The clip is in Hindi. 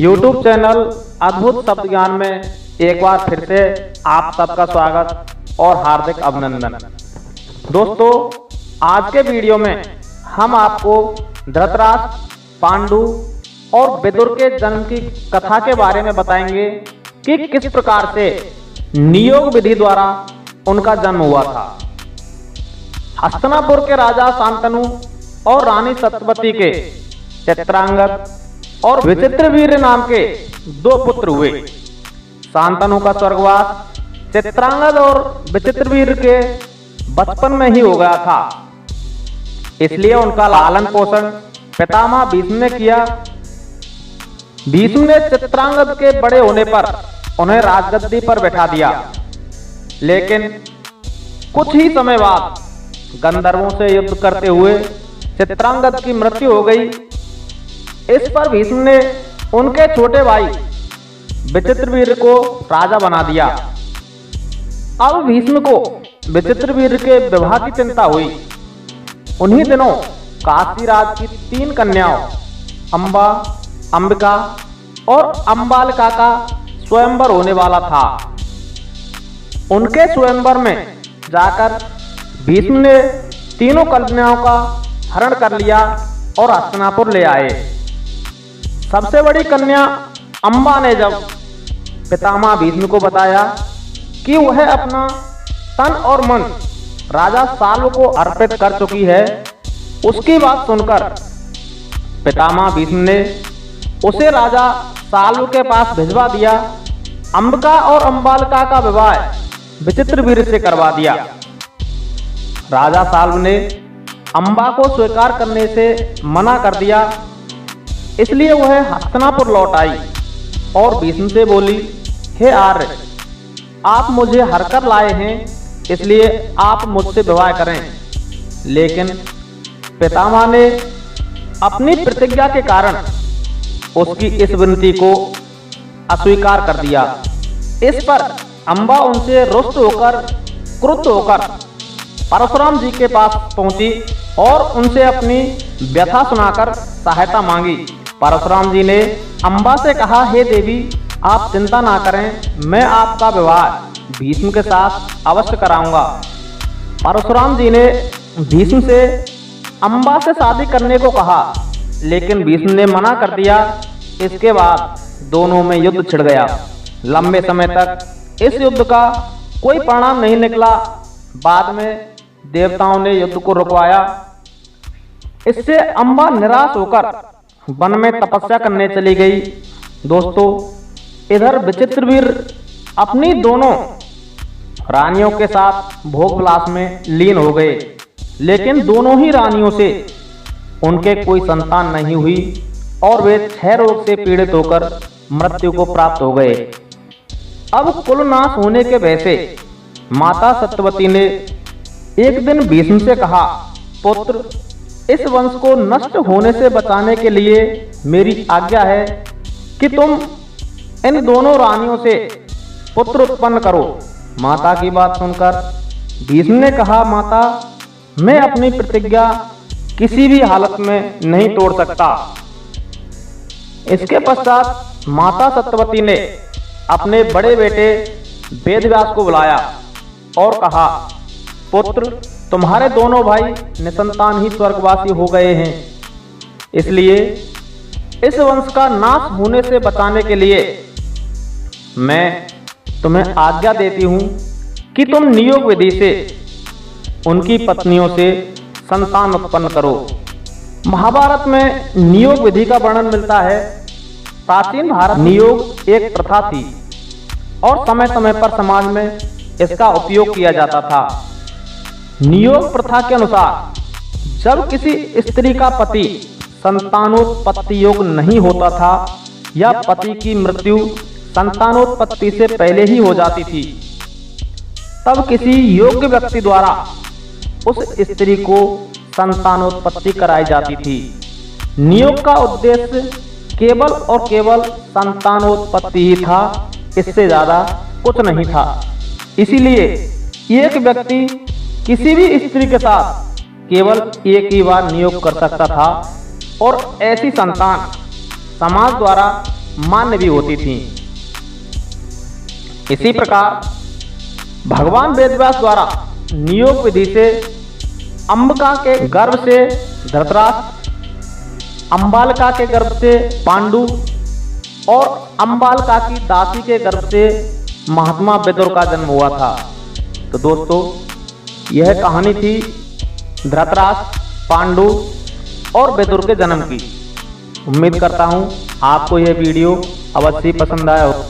YouTube चैनल अद्भुत शब्द ज्ञान में एक बार फिर से आप सबका स्वागत और हार्दिक अभिनंदन। दोस्तों, आज के वीडियो में हम आपको धृतराष्ट्र, पांडु और विदुर के जन्म की कथा के बारे में बताएंगे कि किस प्रकार से नियोग विधि द्वारा उनका जन्म हुआ था। हस्तिनापुर के राजा शांतनु और रानी सत्यवती के चित्रांगद और विचित्रवीर्य नाम के दो पुत्र हुए। शांतनु का स्वर्गवास चित्रांगद और विचित्रवीर्य के बचपन में ही हो गया था, इसलिए उनका लालन पोषण पितामह भीष्म ने किया। भीष्म ने चित्रांगद के बड़े होने पर उन्हें राजगद्दी पर बैठा दिया, लेकिन कुछ ही समय बाद गंधर्वों से युद्ध करते हुए चित्रांगद की मृत्यु हो गई। इस पर भीष्म ने उनके छोटे भाई विचित्रवीर्य को राजा बना दिया। अब भीष्म को विचित्रवीर्य के विवाह की चिंता हुई। उन्हीं दिनों काशीराज की 3 कन्याओं अंबा, अंबिका और अंबालिका का स्वयंवर होने वाला था। उनके स्वयंवर में जाकर भीष्म ने तीनों कन्याओं का हरण कर लिया और हस्तिनापुर ले आए। सबसे बड़ी कन्या अंबा ने जब पितामह भीष्म को बताया कि वह अपना तन और मन राजा साल्व को अर्पित कर चुकी है, उसकी बात सुनकर पितामह भीष्म ने उसे राजा साल्व के पास भिजवा दिया। अंबिका और अंबालिका का विवाह विचित्रवीर्य से करवा दिया। राजा साल्व ने अंबा को स्वीकार करने से मना कर दिया, इसलिए वह हस्तिनापुर लौट आई और भीष्म से बोली, हे आर्य, आप मुझे हर कर लाए हैं, इसलिए आप मुझसे विवाह करें। लेकिन पितामह ने अपनी प्रतिज्ञा के कारण उसकी इस विनती को अस्वीकार कर दिया। इस पर अंबा उनसे रुष्ट होकर, क्रुद्ध होकर परशुराम जी के पास पहुंची और उनसे अपनी व्यथा सुनाकर सहायता मांगी। परशुराम जी ने अंबा से कहा, हे देवी, आप चिंता ना करें, मैं आपका विवाह भीष्म के साथ अवश्य कराऊंगा। परशुराम जी ने भीष्म से अंबा से शादी करने को कहा, लेकिन भीष्म ने मना कर दिया। इसके बाद दोनों में युद्ध छिड़ गया। लंबे समय तक इस युद्ध का कोई परिणाम नहीं निकला। बाद में देवताओं ने युद्ध को रुकवाया। इससे अंबा निराश होकर वन में तपस्या करने चली गई। दोस्तों, इधर विचित्रवीर्य अपनी दोनों रानियों के साथ भोग विलास में लीन हो गए, लेकिन दोनों ही रानियों से उनके कोई संतान नहीं हुई और वे क्षय रोग से पीड़ित होकर मृत्यु को प्राप्त हो गए। अब कुल नाश होने के भय से माता सत्यवती ने एक दिन भीष्म से कहा, पुत्र, इस वंश को नष्ट होने से बचाने के लिए मेरी आज्ञा है कि तुम इन दोनों रानियों से पुत्र उत्पन्न करो। माता की बात सुनकर भीष्म ने कहा, माता, मैं अपनी प्रतिज्ञा किसी भी हालत में नहीं तोड़ सकता। इसके पश्चात माता सत्यवती ने अपने बड़े बेटे वेदव्यास को बुलाया और कहा, पुत्र, तुम्हारे दोनों भाई निसंतान ही स्वर्गवासी हो गए हैं, इसलिए इस वंश का नाश होने से बचाने के लिए मैं तुम्हें आज्ञा देती हूं कि तुम नियोग विधि से उनकी पत्नियों से संतान उत्पन्न करो। महाभारत में नियोग विधि का वर्णन मिलता है। प्राचीन भारत नियोग एक प्रथा थी और समय समय पर समाज में इसका उपयोग किया जाता था। नियोग प्रथा के अनुसार जब किसी स्त्री का पति संतानोत्पत्ति योग्य नहीं होता था या पति की मृत्यु संतानोत्पत्ति से पहले ही हो जाती थी, तब किसी योग्य व्यक्ति द्वारा उस स्त्री को संतानोत्पत्ति कराई जाती थी। नियोग का उद्देश्य केवल और केवल संतानोत्पत्ति ही था, इससे ज्यादा कुछ नहीं था। इसीलिए एक व्यक्ति किसी भी स्त्री के साथ केवल एक ही बार नियोग कर सकता था और ऐसी संतान समाज द्वारा मान्य भी होती थीं। इसी प्रकार भगवान वेदव्यास द्वारा नियोग विधि से अंबिका के गर्भ से धृतराष्ट्र, अंबालिका के गर्भ से पांडु और अंबालिका की दासी के गर्भ से महात्मा विदुर का जन्म हुआ था। तो दोस्तों, यह कहानी थी धृतराष्ट्र, पांडु और विदुर के जन्म की। उम्मीद करता हूँ आपको यह वीडियो अवश्य पसंद आया हो।